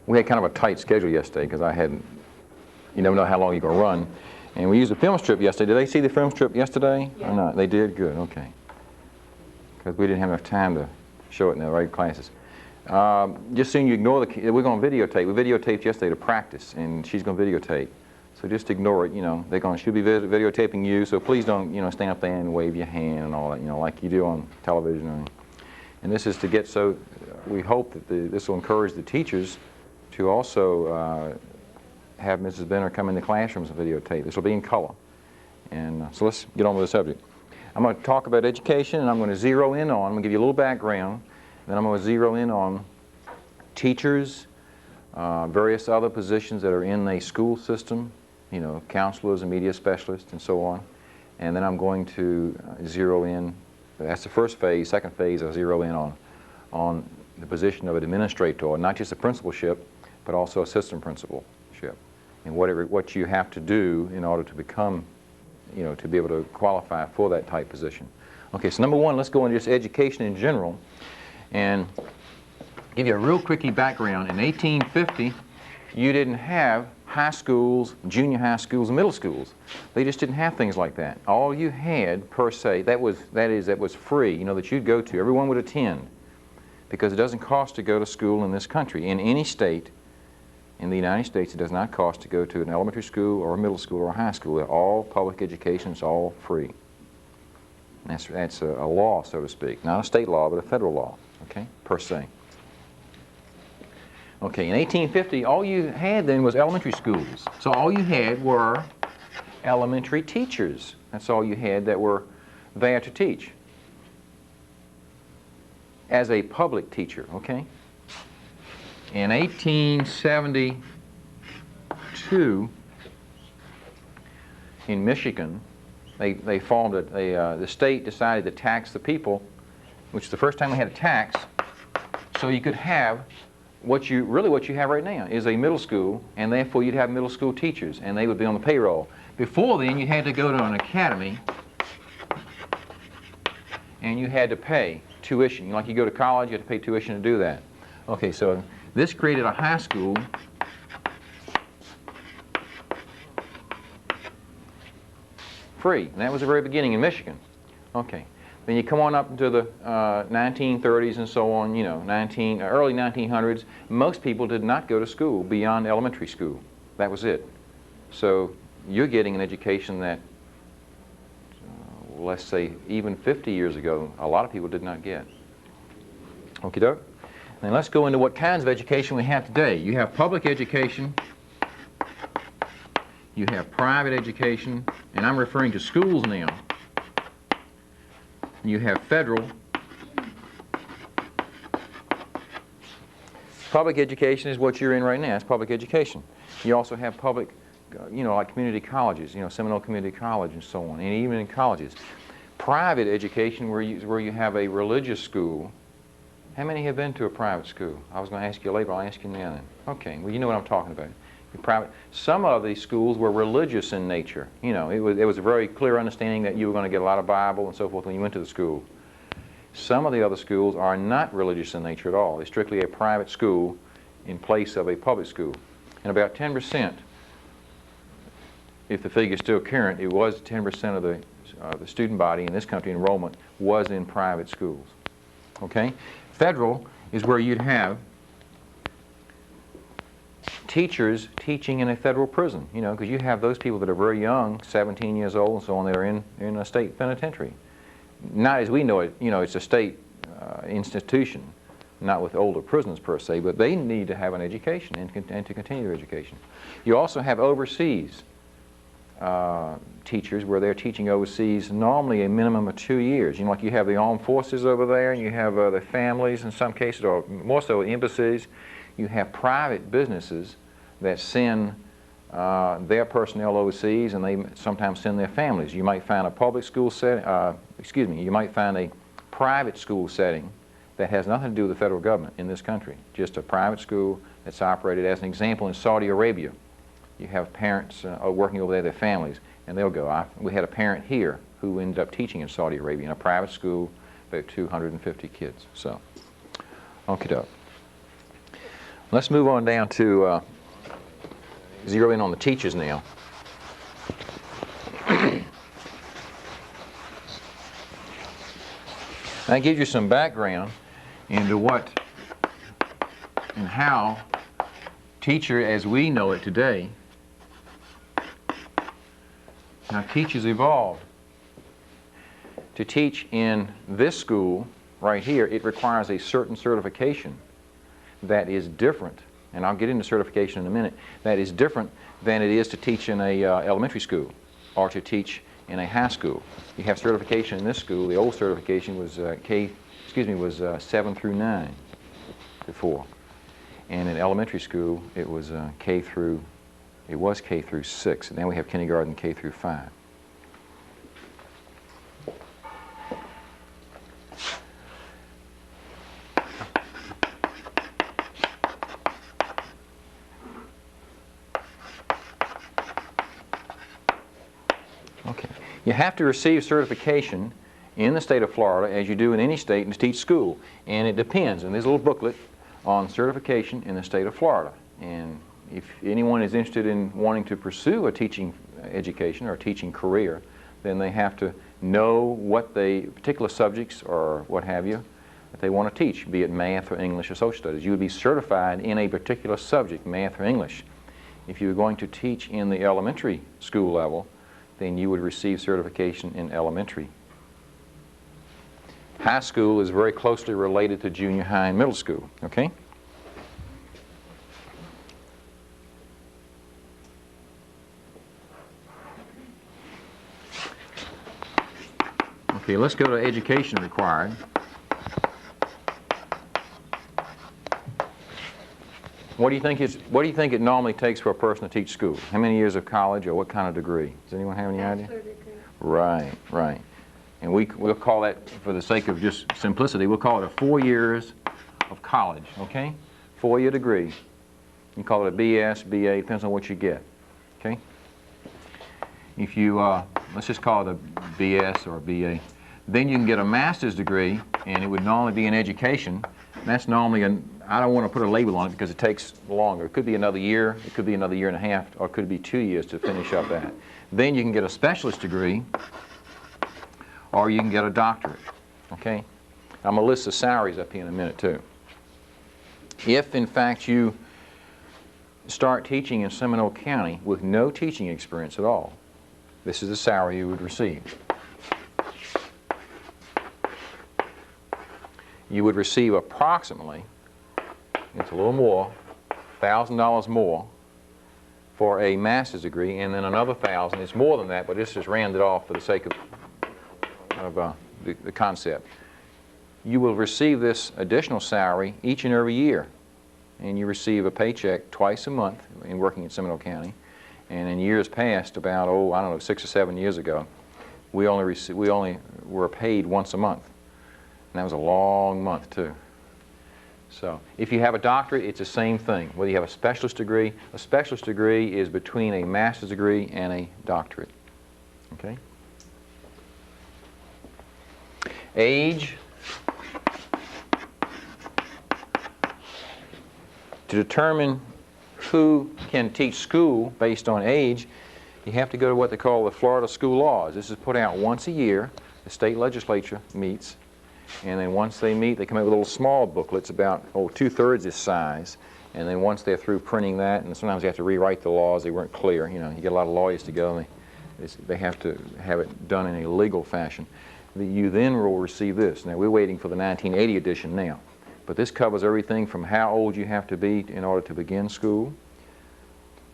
we had kind of a tight schedule yesterday because you never know how long you're going to run. And we used a film strip yesterday. Did they see the film strip yesterday? Yeah. Or not? They did? Good, okay. Because we didn't have enough time to show it in the right classes. Just so you ignore we're going to videotape. We videotaped yesterday to practice, and she's going to videotape. So just ignore it, you know. She'll be videotaping you, so please don't, you know, stand up there and wave your hand and all that, you know, like you do on television. And this is to get we hope that this will encourage the teachers to also have Mrs. Benner come in the classrooms and videotape. This will be in color. And so let's get on with the subject. I'm going to talk about education, and I'm going to zero in on, I'm going to give you a little background, then I'm going to zero in on teachers, various other positions that are in the school system, you know, counselors and media specialists and so on. And then I'm going to zero in, that's the first phase. Second phase, I'll zero in on the position of an administrator, not just a principalship, but also assistant principalship, and what you have to do in order to become, you know, to be able to qualify for that type position. Okay, so number one, let's go into just education in general and give you a real quickie background. In 1850, you didn't have high schools, junior high schools, and middle schools. They just didn't have things like that. All you had, per se, that was free, you know, that you'd go to. Everyone would attend, because it doesn't cost to go to school in this country. In any state in the United States, it does not cost to go to an elementary school or a middle school or a high school. They're all public education. It's all free. And that's a law, so to speak. Not a state law, but a federal law, okay, per se. Okay, in 1850, all you had then was elementary schools. So all you had were elementary teachers. That's all you had that were there to teach as a public teacher, okay? In 1872, in Michigan, they formed the state decided to tax the people, which is the first time we had a tax, so you could have what you have right now is a middle school, and therefore you'd have middle school teachers, and they would be on the payroll. Before then, you had to go to an academy, and you had to pay tuition. Like you go to college, you have to pay tuition to do that. Okay, so this created a high school free, and that was the very beginning in Michigan. Okay. Then you come on up into the 1930s and so on, you know, early 1900s. Most people did not go to school beyond elementary school. That was it. So you're getting an education that, let's say, even 50 years ago, a lot of people did not get. Okie doke. Then let's go into what kinds of education we have today. You have public education. You have private education, and I'm referring to schools now. You have federal. Public education is what you're in right now. It's public education. You also have public, you know, like community colleges, you know, Seminole Community College and so on, and even in colleges. Private education where you have a religious school. How many have been to a private school? I was going to ask you later, I'll ask you now then. Okay, well, you know what I'm talking about. Private. Some of these schools were religious in nature. You know, it was a very clear understanding that you were going to get a lot of Bible and so forth when you went to the school. Some of the other schools are not religious in nature at all. They're strictly a private school in place of a public school. And about 10%, if the figure is still current, it was 10% of the student body in this country, enrollment, was in private schools. Okay? Federal is where you'd have teachers teaching in a federal prison, you know, because you have those people that are very young, 17 years old and so on, that are in a state penitentiary. Not as we know it, you know, it's a state institution, not with older prisoners per se, but they need to have an education and to continue their education. You also have overseas teachers where they're teaching overseas normally a minimum of 2 years. You know, like you have the armed forces over there, and you have the families in some cases, or more so embassies. You have private businesses that send their personnel overseas, and they sometimes send their families. You might find a public school setting, you might find a private school setting that has nothing to do with the federal government in this country, just a private school that's operated. As an example, in Saudi Arabia, you have parents working over there, their families, and they'll go. We had a parent here who ended up teaching in Saudi Arabia in a private school, about 250 kids. So, okie doke. Let's move on down to zero in on the teachers now. That gives you some background into what and how teacher as we know it today, how teachers evolved. To teach in this school right here, it requires a certain certification that is different, and I'll get into certification in a minute, that is different than it is to teach in a elementary school or to teach in a high school. You have certification in this school. The old certification was 7 through 9 before, and in elementary school it was K through 6, and then we have kindergarten K through 5. Okay. You have to receive certification in the state of Florida as you do in any state and to teach school. And it depends. And there's a little booklet on certification in the state of Florida. And if anyone is interested in wanting to pursue a teaching education or a teaching career, then they have to know what the particular subjects or what have you that they want to teach, be it math or English or social studies. You would be certified in a particular subject, math or English. If you were going to teach in the elementary school level, then you would receive certification in elementary. High school is very closely related to junior high and middle school, okay? Okay, let's go to education required. What do you think it normally takes for a person to teach school? How many years of college or what kind of degree? Does anyone have any idea? Bachelor degree. Right, right. And we'll call that, for the sake of just simplicity, we'll call it a 4 years of college, okay? 4-year degree. You can call it a BS, BA, depends on what you get, okay? If you, let's just call it a BS or a BA. Then you can get a master's degree, and it would normally be in education. That's normally, I don't want to put a label on it because it takes longer. It could be another year, it could be another year and a half, or it could be 2 years to finish up that. Then you can get a specialist degree, or you can get a doctorate, okay? I'm going to list the salaries up here in a minute too. If in fact you start teaching in Seminole County with no teaching experience at all, this is the salary you would receive. You would receive approximately, it's a little more, $1,000 more for a master's degree, and then another $1,000. It's more than that, but this is rounded off for the sake of the concept. You will receive this additional salary each and every year, and you receive a paycheck twice a month in working in Seminole County. And in years past, about, I don't know, 6 or 7 years ago, we only were paid once a month. And that was a long month too. So if you have a doctorate, it's the same thing. Whether you have a specialist degree is between a master's degree and a doctorate. Okay? Age. To determine who can teach school based on age, you have to go to what they call the Florida School Laws. This is put out once a year. The state legislature meets. And then once they meet, they come out with little small booklets about, 2/3 this size. And then once they're through printing that, and sometimes you have to rewrite the laws, they weren't clear. You know, you get a lot of lawyers together, and they have to have it done in a legal fashion. You then will receive this. Now, we're waiting for the 1980 edition now. But this covers everything from how old you have to be in order to begin school,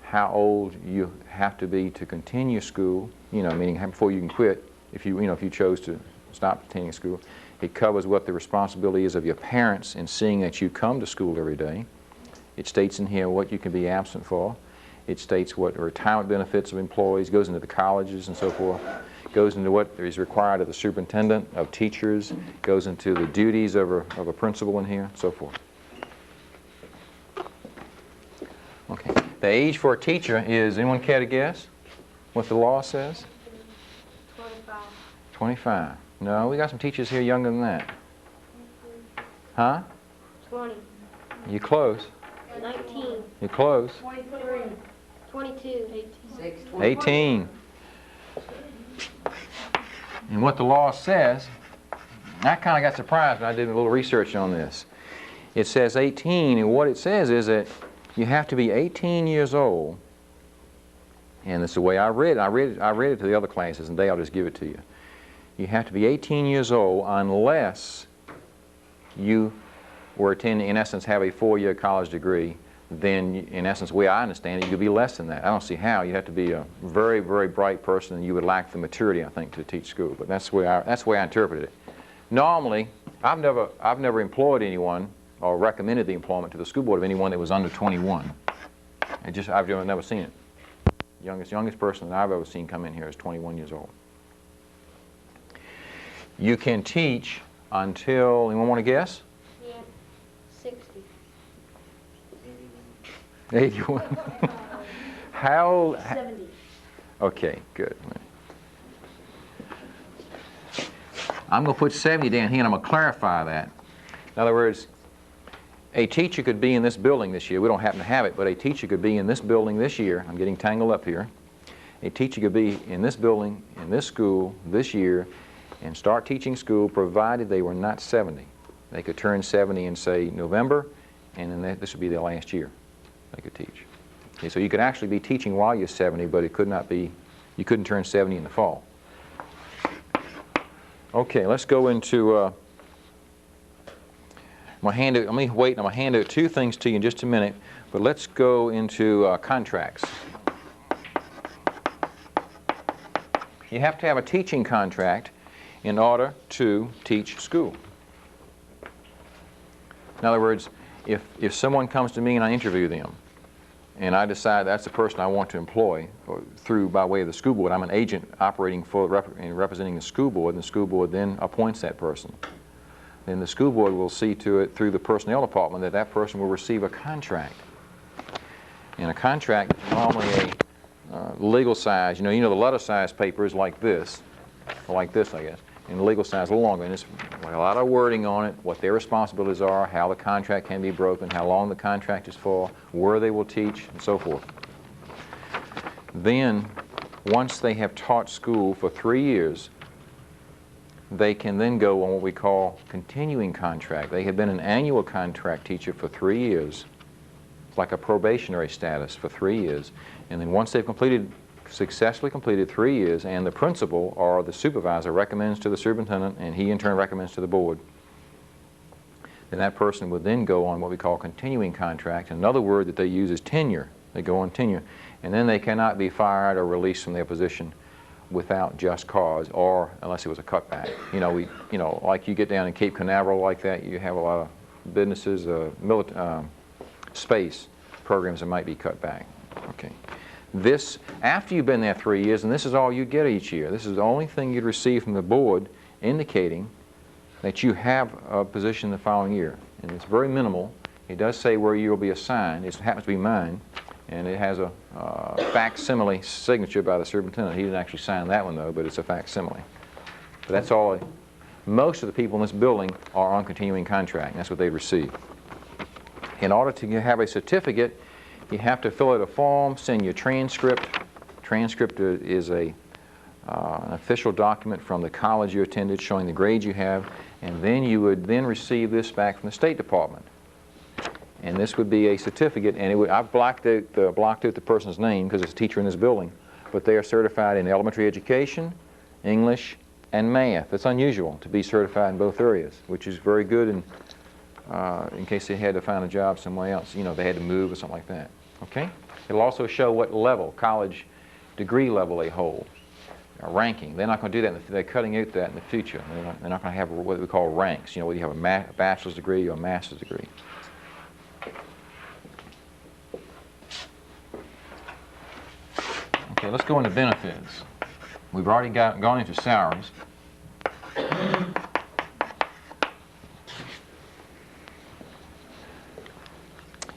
how old you have to be to continue school, meaning before you can quit, if you chose to stop attending school. It covers what the responsibility is of your parents in seeing that you come to school every day. It states in here what you can be absent for. It states what retirement benefits of employees, goes into the colleges and so forth, goes into what is required of the superintendent, of teachers, goes into the duties of a principal in here, so forth. Okay. The age for a teacher is, anyone care to guess what the law says? 25. 25. No, we got some teachers here younger than that. Huh? 20. You close. 19. You're close. 23. 22. 18. 18. And what the law says, I kind of got surprised when I did a little research on this. It says 18, and what it says is that you have to be 18 years old, and that's the way I read it. I read it to the other classes, and I'll just give it to you. You have to be 18 years old unless you were attending, in essence, have a 4-year college degree. Then, in essence, the way I understand it, you'd be less than that. I don't see how. You have to be a very, very bright person, and you would lack the maturity, I think, to teach school. But that's the way I interpreted it. Normally, I've never employed anyone or recommended the employment to the school board of anyone that was under 21. I've never seen it. Youngest person that I've ever seen come in here is 21 years old. You can teach until, anyone want to guess? Yeah. 60. 81. How? 70. Okay, good. I'm going to put 70 down here, and I'm going to clarify that. In other words, a teacher could be in this building this year. We don't happen to have it, but a teacher could be in this building this year. I'm getting tangled up here. A teacher could be in this building, in this school, this year, and start teaching school provided they were not 70. They could turn 70 in, say, November, and then this would be their last year they could teach. Okay, so you could actually be teaching while you're 70, but it could not be, you couldn't turn 70 in the fall. Okay, let's go into, I'm going to hand out two things to you in just a minute, but let's go into contracts. You have to have a teaching contract in order to teach school. In other words, if someone comes to me and I interview them, and I decide that's the person I want to employ by way of the school board, I'm an agent operating for representing the school board, and the school board then appoints that person. Then the school board will see to it through the personnel department that that person will receive a contract. And a contract is normally a legal size. You know the letter size paper is like this, I guess. And the legal size a little longer, and it's a lot of wording on it, what their responsibilities are, how the contract can be broken, how long the contract is for, where they will teach, and so forth. Then, once they have taught school for 3 years, they can then go on what we call continuing contract. They have been an annual contract teacher for 3 years. It's like a probationary status for 3 years. And then once they've successfully completed 3 years, and the principal or the supervisor recommends to the superintendent, and he in turn recommends to the board, then that person would then go on what we call continuing contract. Another word that they use is tenure. They go on tenure. And then they cannot be fired or released from their position without just cause, or unless it was a cutback. Like you get down in Cape Canaveral like that, you have a lot of businesses, space programs that might be cut back. Okay. This, after you've been there 3 years, and this is all you get each year, this is the only thing you'd receive from the board indicating that you have a position the following year. And it's very minimal. It does say where you'll be assigned. It happens to be mine, and it has a facsimile signature by the superintendent. He didn't actually sign that one, though, but it's a facsimile. But that's all. Most of the people in this building are on continuing contract, and that's what they receive. In order to have a certificate, you have to fill out a form, send your transcript. Transcript is an official document from the college you attended showing the grades you have, and then you would then receive this back from the State Department. And this would be a certificate, and I've blocked out the person's name because it's a teacher in this building, but they are certified in elementary education, English, and math. It's unusual to be certified in both areas, which is very good in case they had to find a job somewhere else, they had to move or something like that. Okay? It'll also show what level, college degree level they hold, ranking. They're not going to do that. They're cutting out that in the future. They're not going to have what we call ranks, whether you have a bachelor's degree or a master's degree. Okay, let's go into benefits. We've already gone into salaries.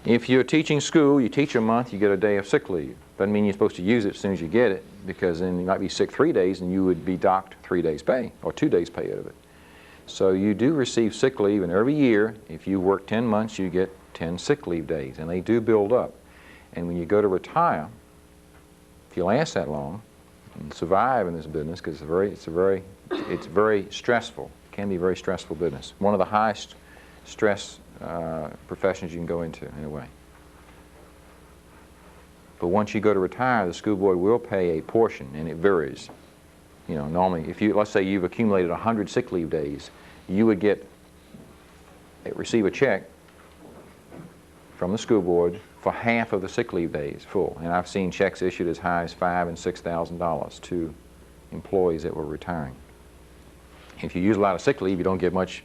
If you're teaching school, you teach a month, you get a day of sick leave. Doesn't mean you're supposed to use it as soon as you get it, because then you might be sick 3 days and you would be docked 3 days pay, or 2 days pay out of it. So you do receive sick leave, and every year, if you work 10 months, you get 10 sick leave days, and they do build up. And when you go to retire, if you last that long and survive in this business, because it's very stressful. It can be a very stressful business. One of the highest stress professions you can go into, in a way. But once you go to retire, the school board will pay a portion, and it varies. You know, normally, if you, let's say you've accumulated 100 sick leave days, you would receive a check from the school board for half of the sick leave days full. And I've seen checks issued as high as $5,000 and $6,000 to employees that were retiring. If you use a lot of sick leave, you don't get much,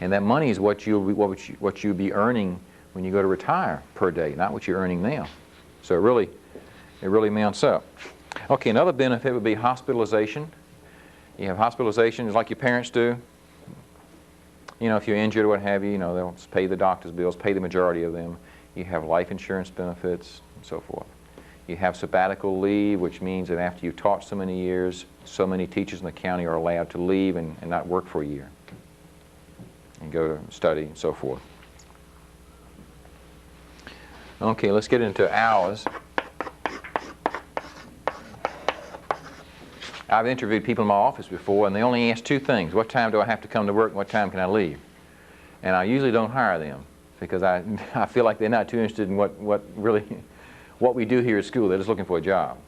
and that money is what you'll be earning when you go to retire per day, not what you're earning now. So it really mounts up. Okay, another benefit would be hospitalization. You have hospitalizations like your parents do. You know, if you're injured or what have you, you know, they'll pay the doctor's bills, pay the majority of them. You have life insurance benefits and so forth. You have sabbatical leave, which means that after you've taught so many years, so many teachers in the county are allowed to leave and not work for a year and go to study and so forth. Okay, let's get into hours. I've interviewed people in my office before, and they only ask two things. What time do I have to come to work, and what time can I leave? And I usually don't hire them because I feel like they're not too interested in what we do here at school. They're just looking for a job,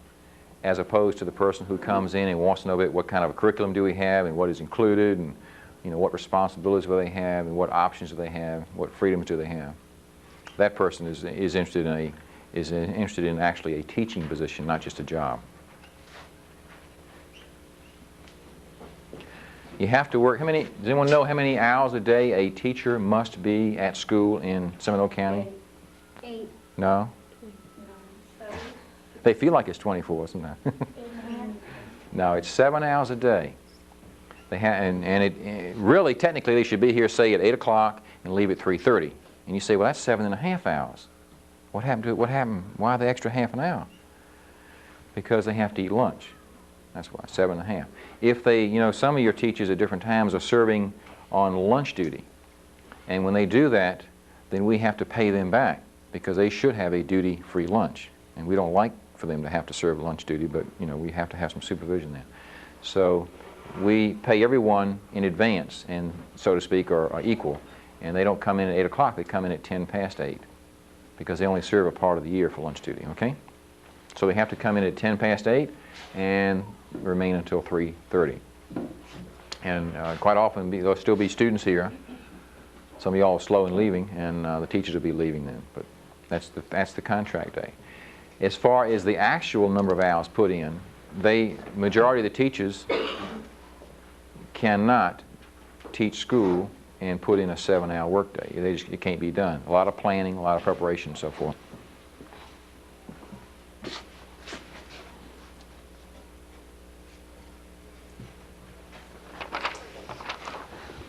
as opposed to the person who comes in and wants to know what kind of a curriculum do we have and what is included, and you know, what responsibilities do they have and what options do they have, what freedoms do they have. That person is interested in actually a teaching position, not just a job. You have to work, does anyone know how many hours a day a teacher must be at school in Seminole County? 8. No? No. They feel like it's 24, isn't it? No, it's 7 hours a day. They have, and really, technically, they should be here, say, at 8 o'clock and leave at 3:30. And you say, well, that's 7.5 hours. What happened to it? What happened? Why the extra half an hour? Because they have to eat lunch. That's why, 7.5. If they, you know, some of your teachers at different times are serving on lunch duty. And when they do that, then we have to pay them back because they should have a duty-free lunch. And we don't like for them to have to serve lunch duty, but, you know, we have to have some supervision there. So we pay everyone in advance and, so to speak, are equal. And they don't come in at 8 o'clock, they come in at 10 past 8 because they only serve a part of the year for lunch duty, okay? So they have to come in at 10 past 8 and remain until 3:30. And quite often there'll still be students here. Some of y'all are slow in leaving, and the teachers will be leaving then. But that's the contract day. As far as the actual number of hours put in, majority of the teachers cannot teach school and put in a 7-hour workday. It can't be done. A lot of planning, a lot of preparation, and so forth.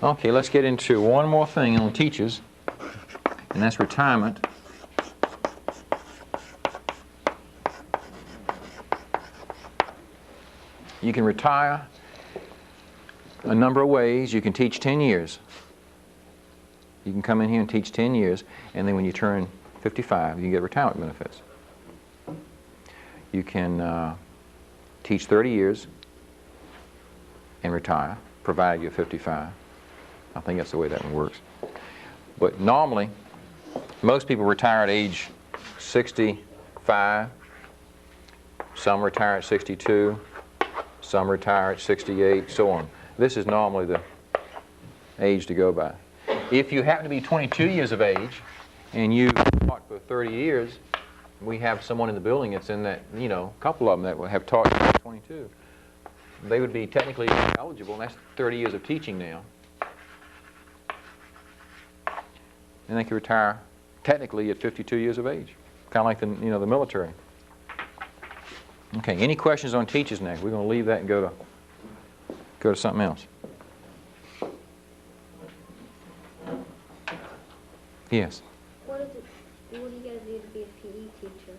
Okay, let's get into one more thing on teachers, and that's retirement. You can retire a number of ways. You can teach 10 years. You can come in here and teach 10 years, and then when you turn 55, you can get retirement benefits. You can teach 30 years and retire, provided you're 55. I think that's the way that one works. But normally, most people retire at age 65. Some retire at 62. Some retire at 68, so on. This is normally the age to go by. If you happen to be 22 years of age and you taught for 30 years, we have someone in the building that's in that, you know, a couple of them that have taught at 22. They would be technically eligible, and that's 30 years of teaching now. And they can retire technically at 52 years of age, kind of like the, you know, the military. Okay, any questions on teachers next? We're going to leave that and go to something else. Yes. What do you got to do to be a PE teacher?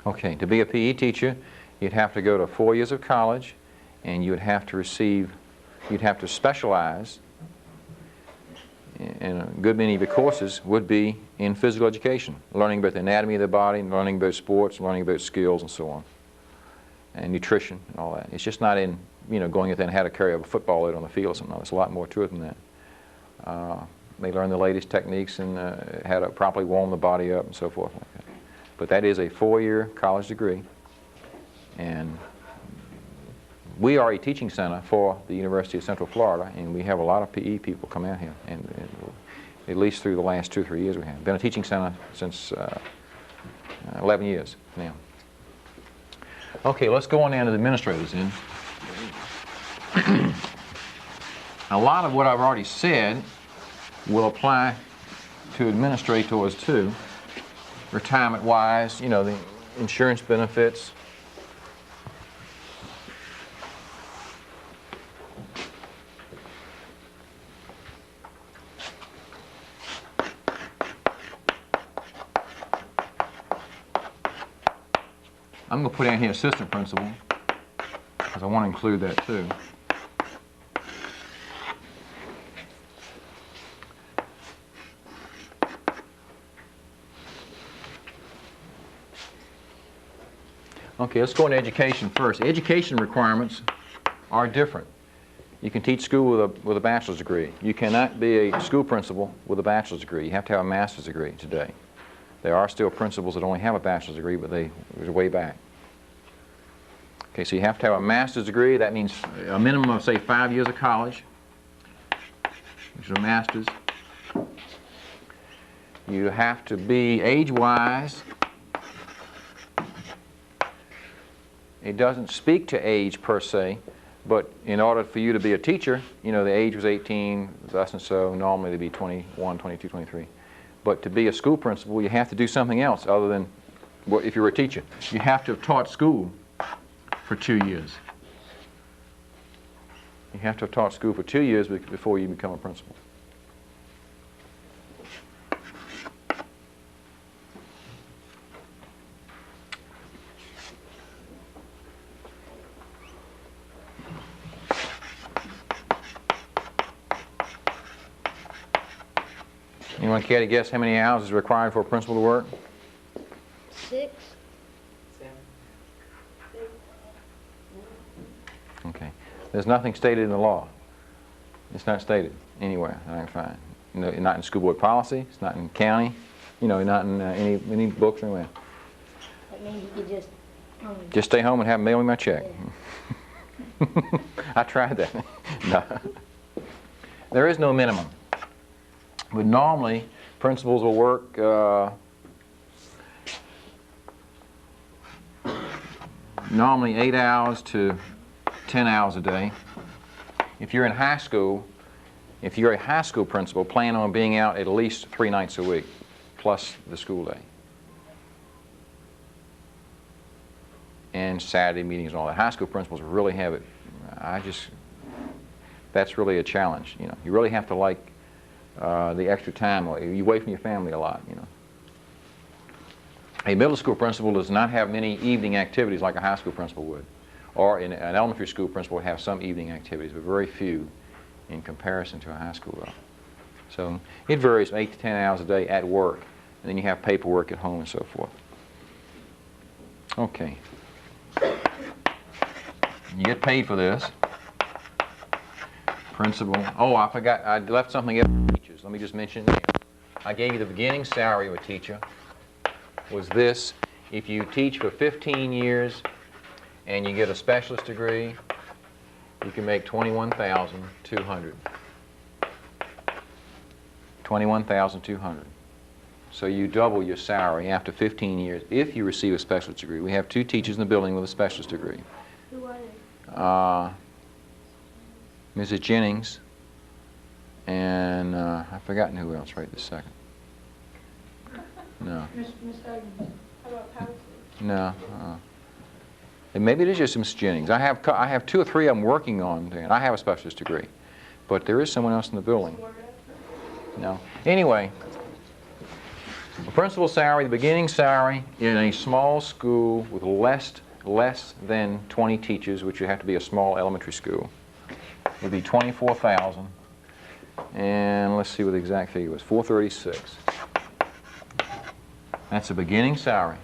Okay, to be a PE teacher, you'd have to go to 4 years of college, and you'd have to specialize. And and a good many of your courses would be in physical education, learning about the anatomy of the body, learning about sports, learning about skills and so on, and nutrition and all that. It's just not in, you know, going at then how to carry a football out on the field or something. There's a lot more to it than that. They learn the latest techniques and how to properly warm the body up and so forth like that. But that is a 4-year college degree, and we are a teaching center for the University of Central Florida, and we have a lot of PE people come out here, and at least through the last 2 or 3 years we have. Been a teaching center since 11 years now. Okay, let's go on down to the administrators then. A lot of what I've already said will apply to administrators too, retirement-wise, you know, the insurance benefits. I'm going to put down here assistant principal, because I want to include that too. Okay, let's go into education first. Education requirements are different. You can teach school with a bachelor's degree. You cannot be a school principal with a bachelor's degree. You have to have a master's degree today. There are still principals that only have a bachelor's degree, but it was way back. Okay, so you have to have a master's degree. That means a minimum of, say, 5 years of college, which is a master's. You have to be age-wise. It doesn't speak to age per se, but in order for you to be a teacher, you know, the age was 18, thus and so, normally they'd be 21, 22, 23. But to be a school principal, you have to do something else other than, well, if you were a teacher. You have to have taught school for 2 years. You have to have taught school for 2 years before you become a principal. Anyone care to guess how many hours is required for a principal to work? 6. Okay. There's nothing stated in the law. It's not stated anywhere that I can find. No, not in school board policy. It's not in county. You know, not in any books or anywhere. That means you could just Just stay home and have them mail me my check. Yeah. I tried that. No. There is no minimum. But normally, principals will work normally 8 hours to 10 hours a day. If you're in high school, if you're a high school principal, plan on being out at least 3 nights a week, plus the school day. And Saturday meetings and all that. High school principals really have it. That's really a challenge. You know, you really have to like the extra time. You're away from your family a lot, you know. A middle school principal does not have many evening activities like a high school principal would. Or an elementary school principal would have some evening activities, but very few in comparison to a high school though. So it varies from 8 to 10 hours a day at work, and then you have paperwork at home and so forth. Okay. You get paid for this. Principal. Oh, I forgot. I left something else for teachers. Let me just mention here. I gave you the beginning salary of a teacher was this. If you teach for 15 years and you get a specialist degree, you can make $21,200. $21,200. So you double your salary after 15 years if you receive a specialist degree. We have 2 teachers in the building with a specialist degree. Who are they? Mrs. Jennings, and I've forgotten who else right this second. No. Miss Agnes, how about Patterson? No. And maybe it is just Mrs. Jennings. I have 2 or 3 of them working on it. I have a specialist degree, but there is someone else in the building. No. Anyway, the principal salary, the beginning salary in a small school with less than 20 teachers, which would have to be a small elementary school, would be $24,000. And let's see what the exact figure was, $436. That's a beginning salary.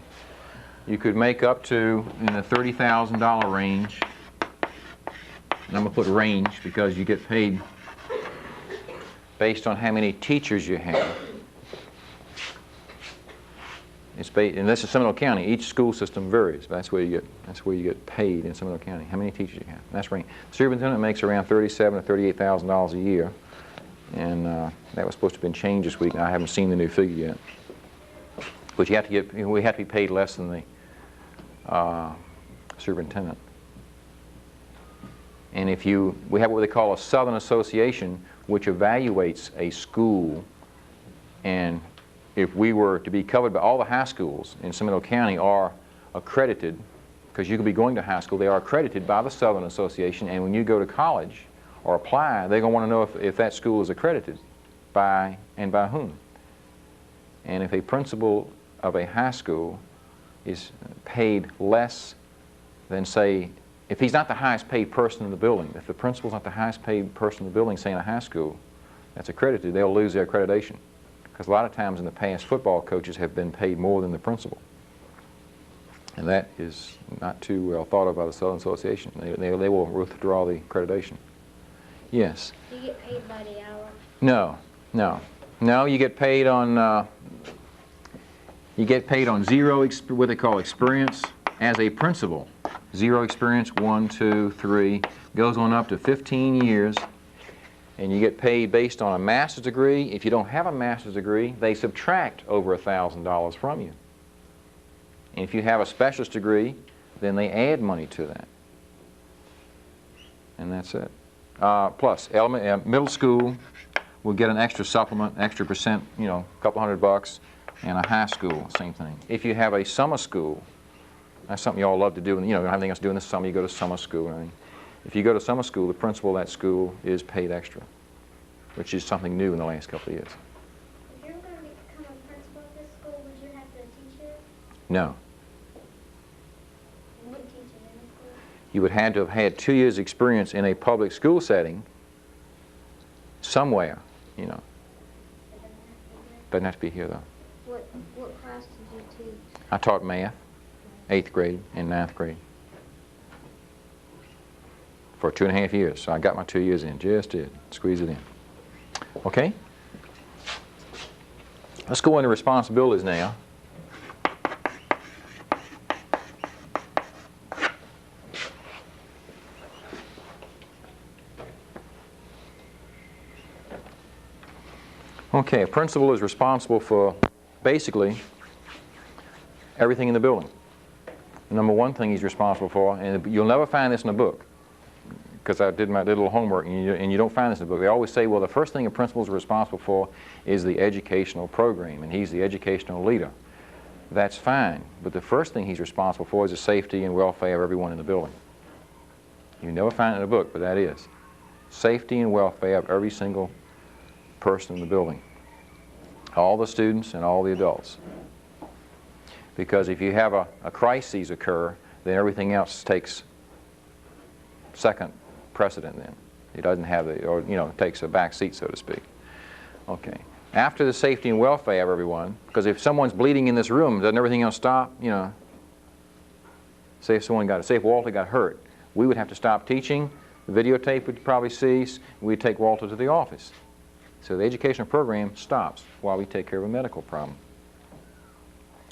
You could make up to in the $30,000 range. And I'm going to put range because you get paid based on how many teachers you have. It's based, and this is Seminole County. Each school system varies. But that's where you get paid in Seminole County. How many teachers you have? And that's range. The superintendent makes around $37,000 to $38,000 a year, and that was supposed to have been changed this week. I haven't seen the new figure yet. But you have to get. We have to be paid less than the superintendent. And if we have what they call a Southern Association, which evaluates a school, and if we were to be covered by all the high schools in Seminole County are accredited, because you could be going to high school, they are accredited by the Southern Association, and when you go to college or apply, they're going to want to know if that school is accredited by whom. And if a principal of a high school is paid less than, say, if he's not the highest paid person in the building, if the principal's not the highest paid person in the building, say in a high school that's accredited, they'll lose their accreditation. Because a lot of times in the past, football coaches have been paid more than the principal. And that is not too well thought of by the Southern Association. They will withdraw the accreditation. Yes? Do you get paid by the hour? No, you get paid on zero, what they call experience as a principal. Zero experience, 1, 2, 3, goes on up to 15 years. And you get paid based on a master's degree. If you don't have a master's degree, they subtract over $1,000 from you. And if you have a specialist degree, then they add money to that. And that's it. Plus, middle school will get an extra supplement, extra percent, a couple $100, and a high school, same thing. If you have a summer school, that's something you all love to do, and you don't have anything else to do in the summer, you go to summer school. Right? If you go to summer school, the principal of that school is paid extra, which is something new in the last couple of years. If you were going to become a principal at this school, would you have to teach it? No. You wouldn't teach it in the school? You would have to have had 2 years' experience in a public school setting somewhere, It Doesn't have to be here, though. What class did you teach? I taught math, 8th grade and 9th grade. For 2.5 years. So I got my 2 years in, just did, squeeze it in. Okay? Let's go into responsibilities now. Okay, a principal is responsible for basically everything in the building. The number one thing he's responsible for, and you'll never find this in a book, because I did my little homework, and you don't find this in the book. They always say, well, the first thing a principal is responsible for is the educational program, and he's the educational leader. That's fine, but the first thing he's responsible for is the safety and welfare of everyone in the building. You never find it in a book, but that is. Safety and welfare of every single person in the building. All the students and all the adults. Because if you have a crisis occur, then everything else takes second precedent then. It doesn't have takes a back seat, so to speak. Okay. After the safety and welfare of everyone, because if someone's bleeding in this room, doesn't everything else stop? Say if Walter got hurt, we would have to stop teaching, the videotape would probably cease, and we'd take Walter to the office. So the educational program stops while we take care of a medical problem.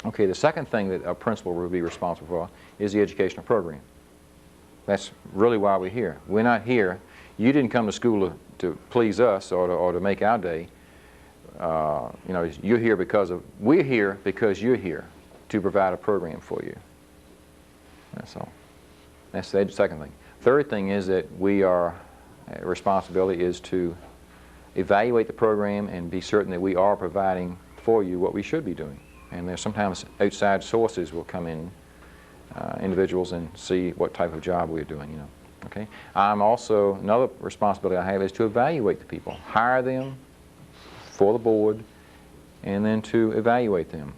Okay, the second thing that a principal will be responsible for is the educational program. That's really why we're here. We're not here. You didn't come to school to please us or to make our day. You're here we're here because you're here to provide a program for you. That's all. That's the second thing. Third thing is that our responsibility is to evaluate the program and be certain that we are providing for you what we should be doing. And there's sometimes outside sources will come in, individuals, and see what type of job we're doing, Okay? Another responsibility I have is to evaluate the people. Hire them for the board, and then to evaluate them.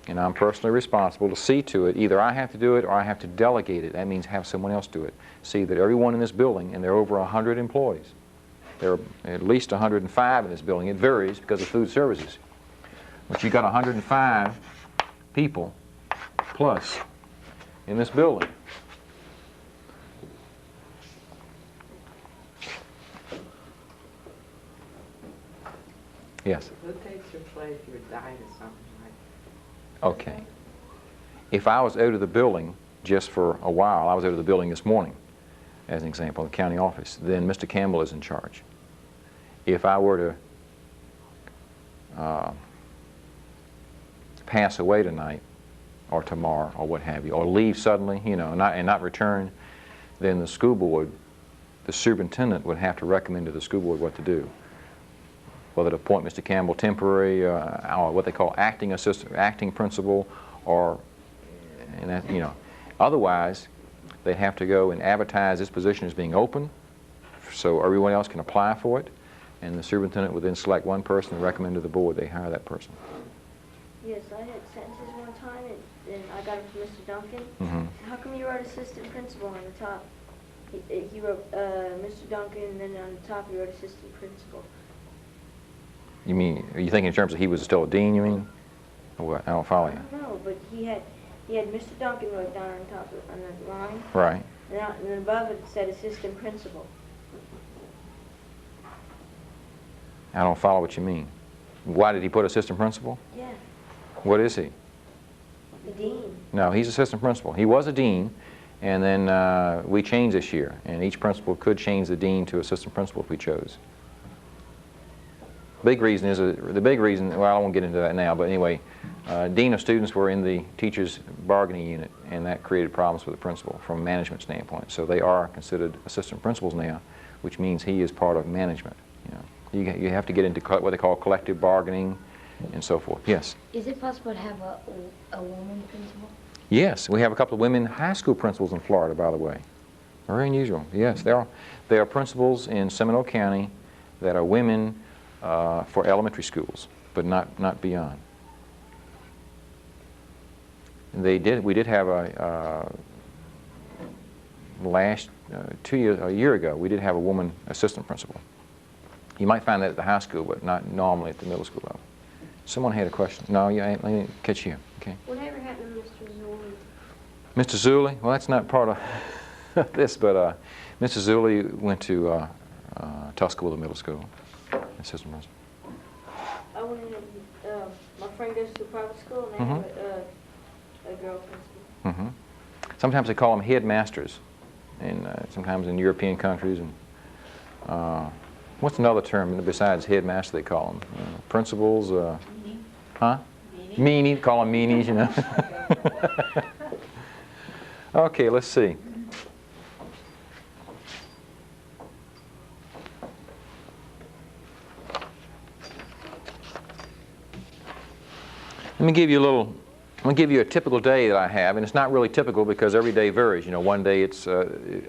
And I'm personally responsible to see to it, either I have to do it or I have to delegate it. That means have someone else do it. See that everyone in this building, and there are over 100 employees, There are at least 105 in this building. It varies because of food services. But you got 105 people plus in this building. Yes? Who takes your place if you're dying or something, right? Okay. If I was out of the building just for a while, I was out of the building this morning, as an example, the county office, then Mr. Campbell is in charge. If I were to pass away tonight or tomorrow or what have you, or leave suddenly, you know, and not return, then the school board, the superintendent would have to recommend to the school board what to do. Whether to appoint Mr. Campbell temporary, or what they call acting assistant, acting principal, or, and that, you know. Otherwise, they have to go and advertise this position as being open, so everyone else can apply for it, and the superintendent would then select one person and recommend to the board they hire that person. Yes, I had sentences one time, and I got it from Mr. Duncan. Mm-hmm. How come you wrote assistant principal on the top? He wrote Mr. Duncan, and then on the top he wrote assistant principal. You mean, are you thinking in terms of he was still a dean, you mean? Or what? I don't follow you. No, but he had Mr. Duncan wrote down on top of, on the line. Right. And then above it said assistant principal. I don't follow what you mean. Why did he put assistant principal? Yeah, What is he? the dean. No, he's assistant principal. He was a dean, and then we changed this year, and each principal could change the dean to assistant principal if we chose. Big reason is, the big reason, well, I won't get into that now, but anyway, dean of students were in the teachers' bargaining unit, and that created problems for the principal from a management standpoint. So they are considered assistant principals now, which means he is part of management. You know, you have to get into what they call collective bargaining and so forth. Yes? Is it possible to have a woman principal? Yes, we have a couple of women high school principals in Florida, by the way. Very unusual. Yes, there are principals in Seminole County that are women for elementary schools, but not beyond. We did have a year ago, we did have a woman assistant principal. You might find that at the high school, but not normally at the middle school level. Someone had a question. No, let me catch you. Okay. Whatever happened to Mr. Zuli? Mr. Zuli, well, that's not part of this, but Mr. Zuli went to Tuscaloosa Middle School, assistant principal. I went in, my friend goes to a private school, and they have a girl principal. Mm-hmm. Sometimes they call them headmasters, and sometimes in European countries. And what's another term besides headmaster they call them? Principals? Meanie. Huh? Meanie. Call them meanies, you know. Okay, let's see. Let me give you a typical day that I have, and it's not really typical because every day varies. You know, one day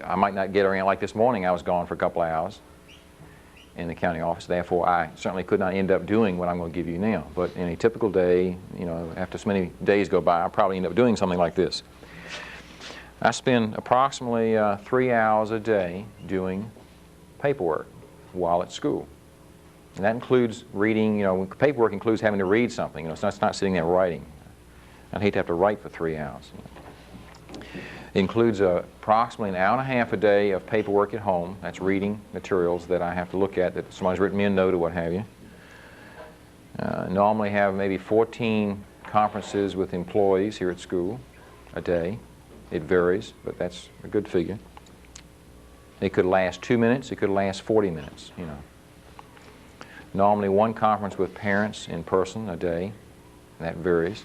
I might not get around, like this morning I was gone for a couple of hours in the county office. Therefore, I certainly could not end up doing what I'm going to give you now. But in a typical day, you know, after so many days go by, I'll probably end up doing something like this. I spend approximately 3 hours a day doing paperwork while at school. And that includes reading, you know, paperwork includes having to read something. You know, it's not sitting there writing. I'd hate to have to write for 3 hours. It includes approximately an hour and a half a day of paperwork at home. That's reading materials that I have to look at, that somebody's written me a note or what have you. Normally have maybe 14 conferences with employees here at school a day. It varies, but that's a good figure. It could last 2 minutes. It could last 40 minutes, you know. Normally one conference with parents in person a day. That varies.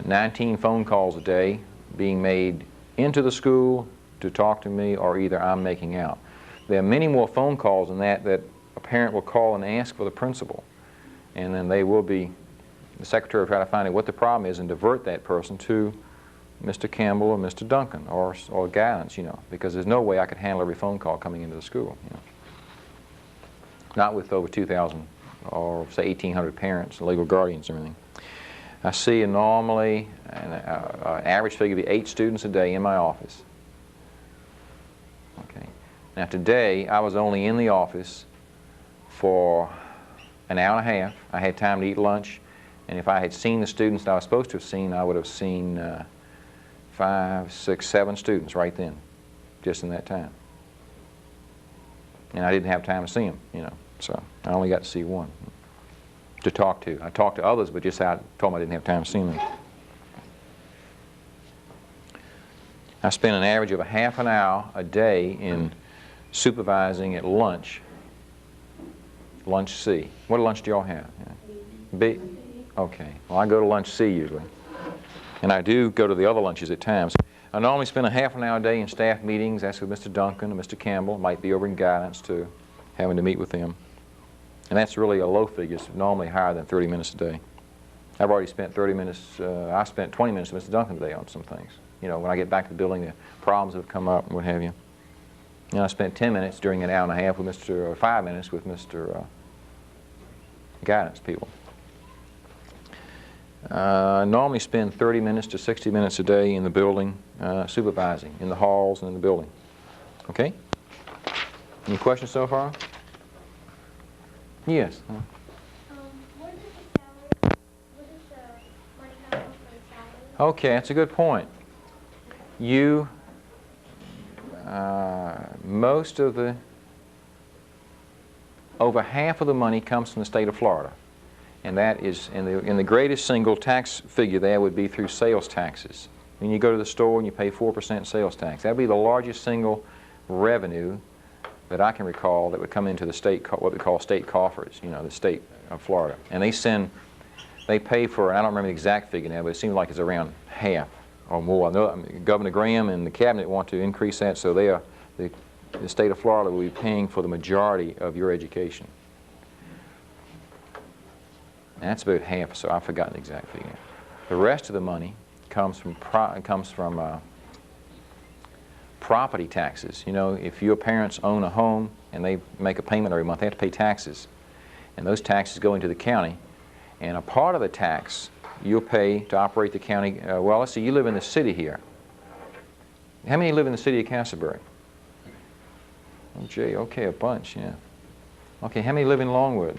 19 phone calls a day being made into the school to talk to me, or either I'm making out. There are many more phone calls than that a parent will call and ask for the principal. And then the secretary will try to find out what the problem is and divert that person to Mr. Campbell or Mr. Duncan or guidance, you know, because there's no way I could handle every phone call coming into the school, you know. Not with over 2,000 or say 1,800 parents, legal guardians and everything. I see normally an average figure of 8 students a day in my office. Okay. Now today, I was only in the office for an hour and a half. I had time to eat lunch, and if I had seen the students that I was supposed to have seen, I would have seen 5, 6, 7 students right then, just in that time. And I didn't have time to see them, you know, so I only got to see one to talk to. I talked to others, but just I told them I didn't have time to see them. I spent an average of a half an hour a day in supervising at lunch. Lunch C. What lunch do y'all have? B? Okay. Well, I go to lunch C usually. And I do go to the other lunches at times. I normally spend a half an hour a day in staff meetings. That's with Mr. Duncan and Mr. Campbell. Might be over in guidance too, having to meet with them. And that's really a low figure. It's normally higher than 30 minutes a day. I've already spent 30 minutes. I spent 20 minutes with Mr. Duncan today on some things. You know, when I get back to the building, the problems that have come up and what have you. And I spent 10 minutes during an hour and a half with Mr. or 5 minutes with Mr. Guidance people. I normally spend 30 minutes to 60 minutes a day in the building supervising, in the halls and in the building. Okay? Any questions so far? Yes. What is the salary? What is the money come from for the salary? Okay, that's a good point. You, most of the, over half of the money comes from the state of Florida. And that is, in the greatest single tax figure there would be through sales taxes. When you go to the store and you pay 4% sales tax, that would be the largest single revenue that I can recall that would come into the state, what we call state coffers, you know, the state of Florida. And they pay for, I don't remember the exact figure now, but it seems like it's around half or more. I know, Governor Graham and the cabinet want to increase that, so the state of Florida will be paying for the majority of your education. And that's about half, so I've forgotten the exact figure. The rest of the money comes from property taxes. You know, if your parents own a home and they make a payment every month, they have to pay taxes. And those taxes go into the county. And a part of the tax you'll pay to operate the county. Well, let's see, you live in the city here. How many live in the city of Castleberry? Oh, gee, okay, a bunch, yeah. Okay, how many live in Longwood?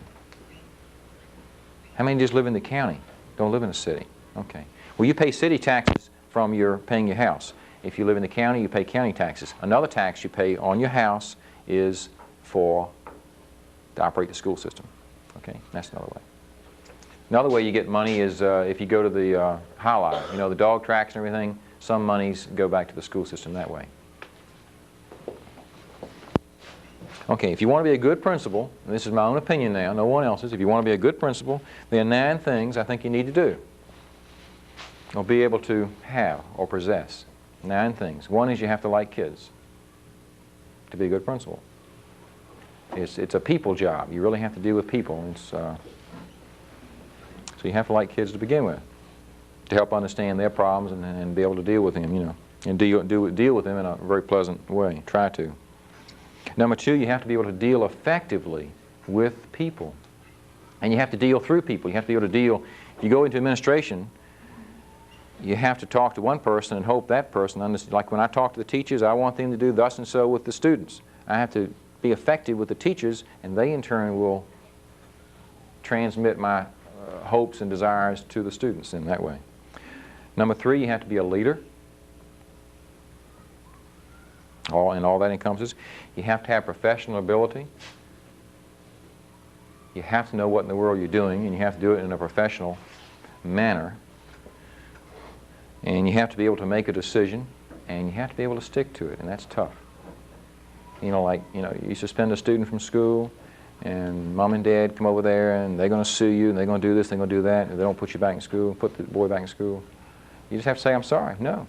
How many just live in the county? Don't live in the city? Okay. Well, you pay city taxes from paying your house. If you live in the county, you pay county taxes. Another tax you pay on your house is to operate the school system. Okay, that's another way. Another way you get money is if you go to the highlight, you know, the dog tracks and everything, some monies go back to the school system that way. Okay, if you want to be a good principal, and this is my own opinion now, no one else's, if you want to be a good principal, there are 9 things I think you need to do or be able to have or possess. 9 things. One is you have to like kids to be a good principal. It's a people job. You really have to deal with people. So you have to like kids to begin with, to help understand their problems and be able to deal with them, you know, and deal with them in a very pleasant way. Try to. Number 2, you have to be able to deal effectively with people. And you have to deal through people. You have to be able to deal. If you go into administration, you have to talk to one person and hope that person understands. Like when I talk to the teachers, I want them to do thus and so with the students. I have to be effective with the teachers, and they in turn will transmit my hopes and desires to the students in that way. Number 3, you have to be a leader. All that encompasses. You have to have professional ability. You have to know what in the world you're doing, and you have to do it in a professional manner. And you have to be able to make a decision, and you have to be able to stick to it, and that's tough. You know, like, you know, you suspend a student from school, and mom and dad come over there, and they're going to sue you, and they're going to do this, they're going to do that, and they don't put you back in school, put the boy back in school. You just have to say, I'm sorry, no,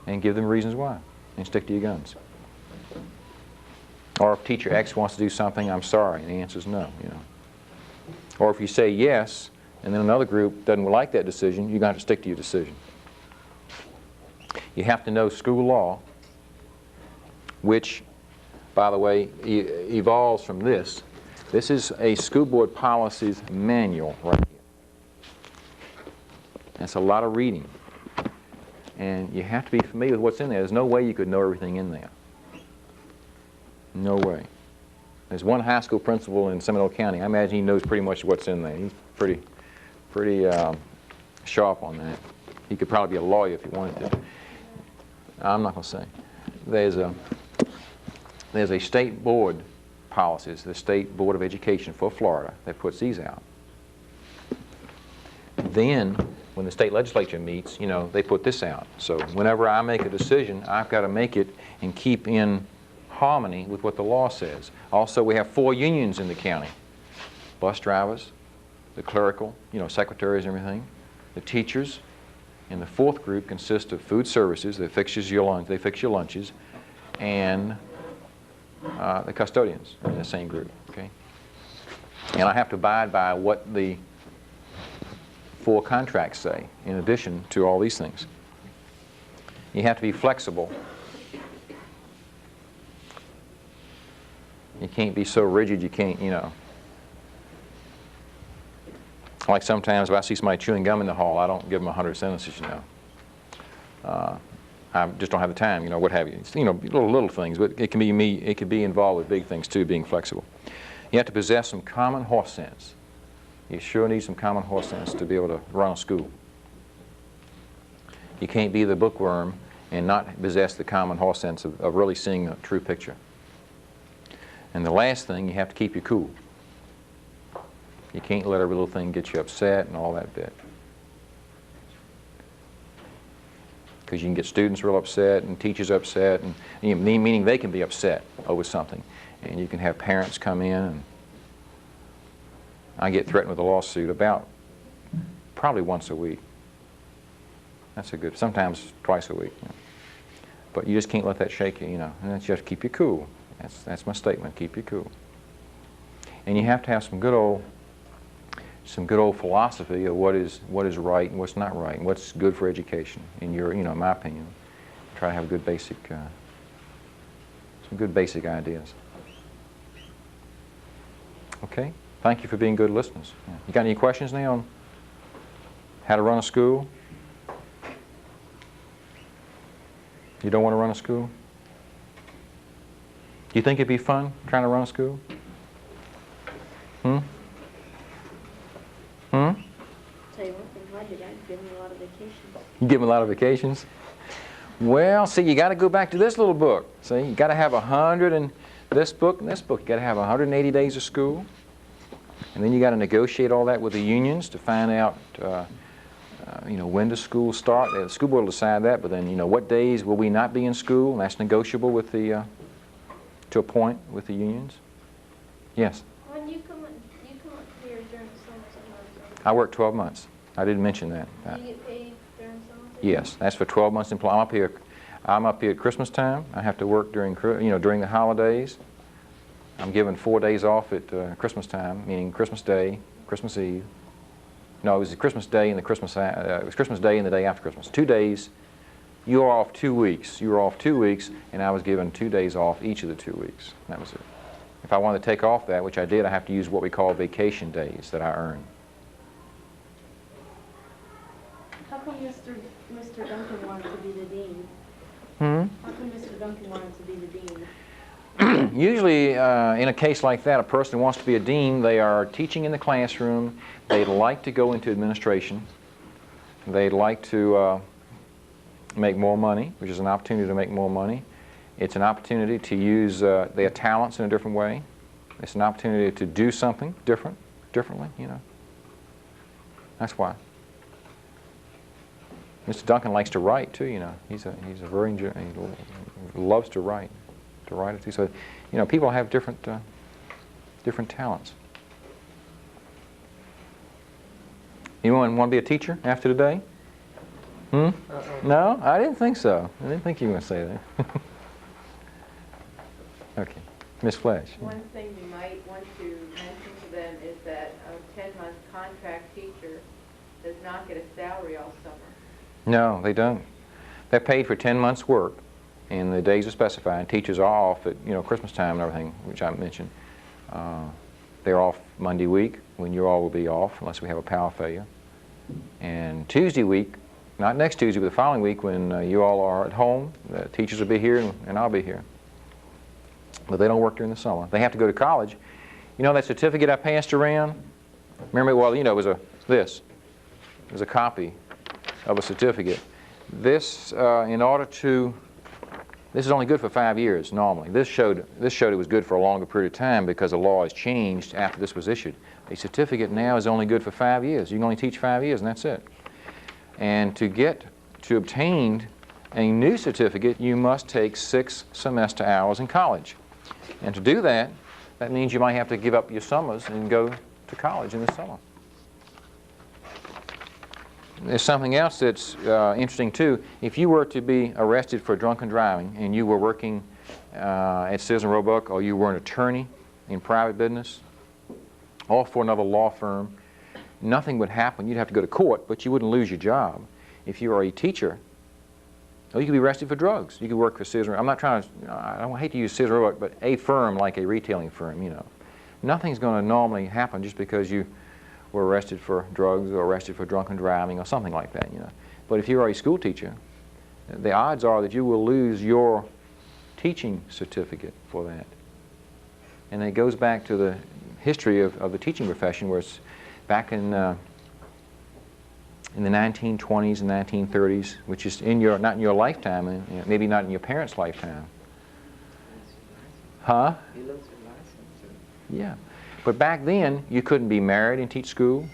and give them reasons why, and stick to your guns. Or if teacher X wants to do something, I'm sorry, and the answer is no, you know. Or if you say yes, and then another group doesn't like that decision, you're going to have to stick to your decision. You have to know school law, which, by the way, evolves from this. This is a school board policies manual right here. That's a lot of reading. And you have to be familiar with what's in there. There's no way you could know everything in there. No way. There's one high school principal in Seminole County. I imagine he knows pretty much what's in there. He's pretty sharp on that. He could probably be a lawyer if he wanted to. I'm not going to say. There's a state board policies, the State Board of Education for Florida, that puts these out. Then, when the state legislature meets, you know, they put this out. So whenever I make a decision, I've got to make it and keep in harmony with what the law says. Also, we have 4 unions in the county: bus drivers, the clerical, you know, secretaries and everything, the teachers, and the 4th group consists of food services that fixes your lunch, they fix your lunches, and the custodians in the same group. Okay, and I have to abide by what the 4 contracts say, in addition to all these things. You have to be flexible. You can't be so rigid you can't, you know. Like sometimes if I see somebody chewing gum in the hall, I don't give them 100 sentences, you know. I just don't have the time, you know, what have you. It's, you know, little things, but it can be me. It could be involved with big things too, being flexible. You have to possess some common horse sense. You sure need some common horse sense to be able to run a school. You can't be the bookworm and not possess the common horse sense of really seeing a true picture. And the last thing, you have to keep you cool. You can't let every little thing get you upset and all that bit. Because you can get students real upset and teachers upset, and you know, meaning they can be upset over something. And you can have parents come in, and I get threatened with a lawsuit about probably once a week. That's a good, sometimes twice a week. You know. But you just can't let that shake you, you know. And that's just keep you cool. That's my statement, keep you cool. And you have to have some good old philosophy of what is right and what's not right, and what's good for education. In your, you know, in my opinion, try to have good basic, some good basic ideas. Okay. Thank you for being good listeners. Yeah. You got any questions now on how to run a school? You don't want to run a school? Do you think it'd be fun trying to run a school? Tell you one thing, if I did, I'd give them a lot of vacations. You give them a lot of vacations? Well, see, you got to go back to this little book. See, you got to have 100 in this book and this book. You got to have 180 days of school. And then you got to negotiate all that with the unions to find out, you know, when does school start. The school board will decide that, but then, you know, what days will we not be in school? And that's negotiable with the, to a point with the unions. Yes? When you come up here during the summer, I work 12 months. I didn't mention that. do you get paid during summer? Yes, that's for 12 months employment. I'm up here at Christmas time. I have to work during, you know, during the holidays. I'm given 4 days off at Christmas time, meaning Christmas Day, Christmas Eve. No, it was Christmas Day and the it was Christmas Day and the day after Christmas. 2 days. You are off 2 weeks. You were off 2 weeks, and I was given 2 days off each of the 2 weeks. That was it. If I wanted to take off that, which I did, I have to use what we call vacation days that I earn. How come Mr. Duncan wanted to be the dean? Hmm? How come Mr. Duncan wanted to be the dean? Usually, in a case like that, a person who wants to be a dean, they are teaching in the classroom, they'd like to go into administration, they'd like to make more money, which is an opportunity to make more money. It's an opportunity to use their talents in a different way. It's an opportunity to do something differently, you know. That's why. Mr. Duncan likes to write too, you know. He's a very he loves to write it too. So, you know, people have different talents. Anyone want to be a teacher after today? No, I didn't think so. I didn't think you were going to say that. Okay, Miss Flesch. One thing you might want to mention to them is that a 10-month contract teacher does not get a salary all summer. No, they don't. They're paid for 10 months' work, and the days are specified. Teachers are off at, you know, Christmas time and everything, which I mentioned. They're off Monday week, when you all will be off, unless we have a power failure. And Tuesday week, not next Tuesday, but the following week, when you all are at home, the teachers will be here and I'll be here. but they don't work during the summer. They have to go to college. You know that certificate I passed around? Remember, well, you know, it was this. It was a copy of a certificate. This, in order to, this is only good for 5 years normally. This showed it was good for a longer period of time because the law has changed after this was issued. A certificate now is only good for 5 years. You can only teach 5 years and that's it. And to obtain a new certificate, you must take 6 semester hours in college. And to do that, that means you might have to give up your summers and go to college in the summer. There's something else that's interesting too. If you were to be arrested for drunken driving and you were working at Sears & Roebuck, or you were an attorney in private business or for another law firm, nothing would happen. You'd have to go to court, but you wouldn't lose your job. If you are a teacher, or you could be arrested for drugs. You could work for Sears & Roebuck. I'm not trying to, I don't hate to use Sears & Roebuck, but a firm like a retailing firm, you know. Nothing's going to normally happen just because you were arrested for drugs or arrested for drunken driving or something like that, you know. But if you're a school teacher, the odds are that you will lose your teaching certificate for that. And it goes back to the history of the teaching profession, where it's back in the 1920s and 1930s, which is not in your lifetime, and you know, maybe not in your parents' lifetime. Huh? You lose your license. Yeah. But back then, you couldn't be married and teach school,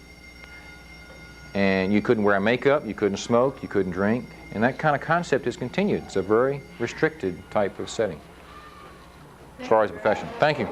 and you couldn't wear makeup, you couldn't smoke, you couldn't drink, and that kind of concept has continued. It's a very restricted type of setting as far as the profession. Thank you.